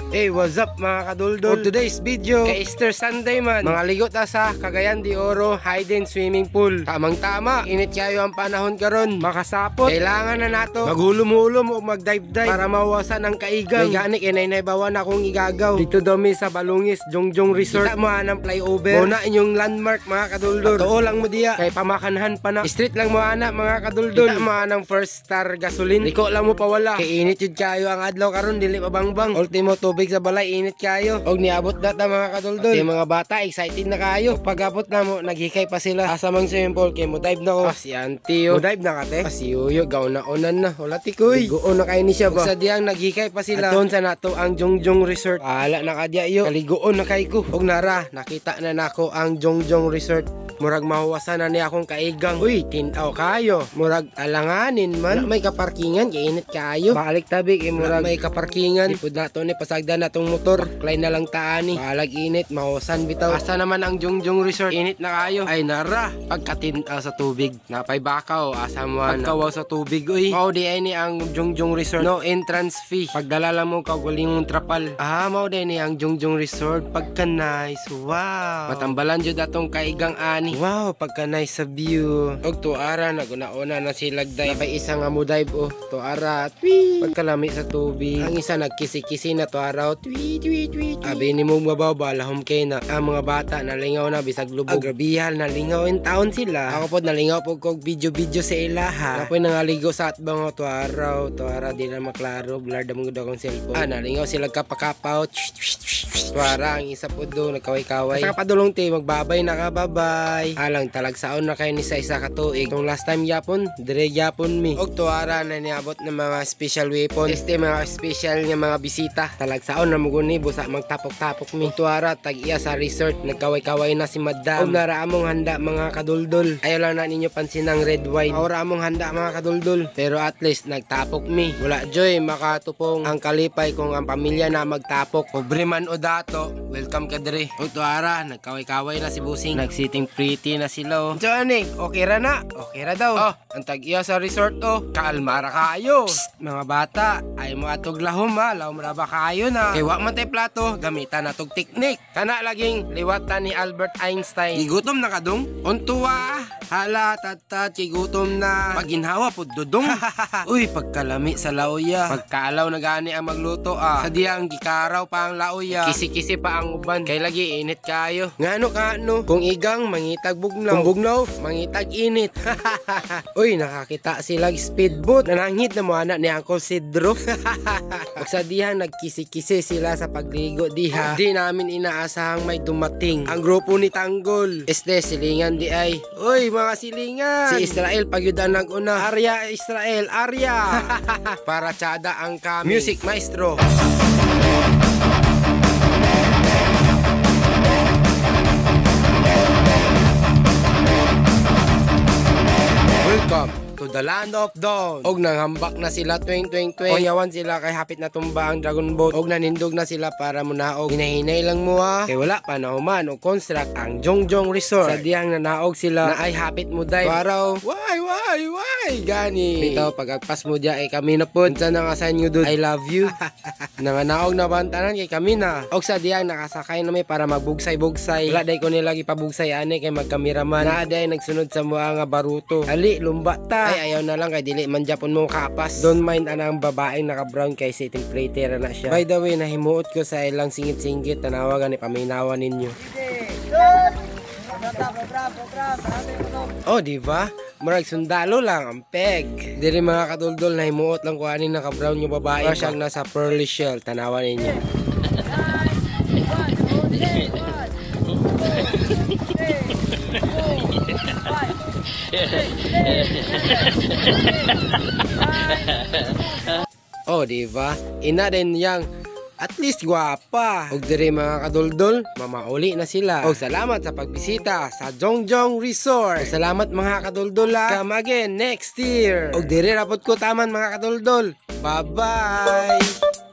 Hey, what's up mga kaduldol? For today's video, kay Easter Sunday man, mga ligot ta sa Cagayan de Oro Hidden Swimming Pool. Tamang-tama, init kayo ang panahon karon, makasapot. Kailangan na nato maghulom-hulom o mag-dive-dive para mawasan ang kaigang. May ganik, inay-naibawan akong igagaw. Dito dami sa Balungis, Jongjong Resort. Kita mo ng flyover. Muna inyong landmark mga kaduldol. Totoo lang mo diya, kay pamakanhan pa na. Street lang mo ana mga kaduldol. Kita mo ng first star gasoline. Liko lang mo pawala. Kay init yun kayo ang adlaw karon, dili pabangbang. Ultimo tubig sa balay, init kayo. Og niabot data mga kaduldol. Kay mga bata excited na kayo. Pag-abot na mo, naghikay pa sila. Asa mang swimming pool, kay mo dive na ko. Si auntie mo dive na kate. Si Yuyo, gaw na onan na. Wala tikoy. Guon na kay ni siya ba. Sa diyang naghikay pa sila. At doon sa nato ang Jongjong Resort. Ala na kadya iyo. Kaligoon na kay ko. Og nara, nakita na nako ang Jongjong Resort. Murag mahuwasan na niya akong kaigang. Uy, tinaw kayo. Murag alanganin man. May kaparkingan, kay init kayo. Balik tabi, kay murag may kaparkingan. Ipod na to ni, pasagda na tong motor. Klay na lang taani. Balag init, mahuwasan bitaw. Asa naman ang Jongjong Resort? Init na kayo. Ay nara, pagkatinaw sa tubig. Napay bakaw, asa mo pagkawaw sa tubig. Uy, mao di ay ni ang Jongjong Resort. No entrance fee. Pagdala lang mo kaugaling mong trapal. Mao di ni ang Jongjong Resort. Pagka nice, wow. Matambalan jud atong kaigang ani. Wow, pagka nice sa view. Og tuara, naguna-una na sila dive. Napay isa nga mo dive, oh. Tuara, tweet. Pagkalami sa tubig. Ang isa nagkisi-kisi na tuara, tweet, tweet, tweet. Abi ni mo mabaw, balahom kay na. Ang mga bata, nalingaw na, bisag lubog. Grabihal, nalingaw in town sila. Ako po, nalingaw po kog video-video sa ilaha. Apoy nangaligo sa atbang, oh. Tuara, di na maklaro. Blurred mo daw kong cellphone. Nalingaw sila kapakapaw. Tuara, ang isa po doon, nagkaway-kaway. Sa kapadulong te, magbabay na ka, bye-bye. Alang talagsaon na kayo ni sa isa katuig. Itong last time yapon, dire yapon mi. Og tuara na niabot ng mga special weapon. Este mga special nga mga bisita. Talagsaon na muguni busa magtapok-tapok mi. Og tuara tag iya sa resort, nagkaway-kaway na si madam. Og nara among handa mga kaduldol. Ayaw lang na ninyo pansin ang red wine. Ora among handa mga kaduldol. Pero at least nagtapok mi. Wala joy makatupong ang kalipay kung ang pamilya na magtapok. Pobre man o dato, welcome ka dire. Og tuara, nagkaway-kaway na si busing. Nagsiting pretty na sila, oh. Johnny, okay ra na? Okay ra daw. Oh, ang tag-iya sa resort, oh. Kalma ra kayo. Psst, mga bata, ay mo atog lahom, ha. Lahom ra ba kayo na? Kay wak man tay plato, gamitan na tog teknik. Kana laging liwatan ni Albert Einstein. Gigutom na kadong? Untuwa. Hala, tatat, kigutom na. Paginhawa po dudong. Uy, pagkalami sa lauya. Pagkaalaw na gani ang magluto, ah. Sa diyang gikaraw pa ang lauya. Kisi-kisi pa ang uban. Kay lagi init kayo. Ngano ka, no? Kung igang mangitag bugnaw. Kung bugnaw, mangitag init. Uy, nakakita silang speedboat. Nanangit na mo anak ni Uncle Sidro. Pag sa dihang nagkisi-kisi sila sa pagligo diha. Di namin inaasahang may dumating. Ang grupo ni Tanggol. Silingan di ay. Uy, mga silingan. Si Israel pagyudan ng una. Arya Israel, Arya. Para tsada ang kami. Music maestro. Welcome to the land of dawn. Og nanghambak na sila 2020. Yawan sila kay hapit na tumba ang dragon boat. Og nanindog na sila para munaog. Hinahinay lang mo ha. Kay wala pa na human o construct ang Jongjong Resort. Sa diyang nanaog sila na ay hapit mo dive. Paraw, why? Gani. Bitaw pagagpas mo diya ay kami na po. Unsa na nga sa inyo dude? I love you. Nanganaog na bantanan kay kami na. Og sa diyang nakasakay na may para magbugsay-bugsay. Wala day ko nila gipabugsay ani kay magkameraman. Na day nagsunod sa mga baruto. Ali, lumba ta. Ay ayaw na lang kay dili man Japon mong kapas. Don't mind anang babaeng naka-brown kay sitting plater na siya. By the way, nahimuot ko sa ilang singit-singit tanawagan ni paminawan ninyo. Oh, di ba? Murag sundalo lang ang peg. Diri mga kaduldol, nahimuot lang ko aning naka-brown yung babae. Siyang nasa pearly shell, tanawan ninyo. Oh, diba? Ina din yang at least gwapa. Og dire mga kaduldol, mamauli na sila. Og salamat sa pagbisita sa Jongjong Resort. Og salamat mga kaduldol ha. Come again next year. Og dire rapot ko taman mga kaduldol. Bye-bye.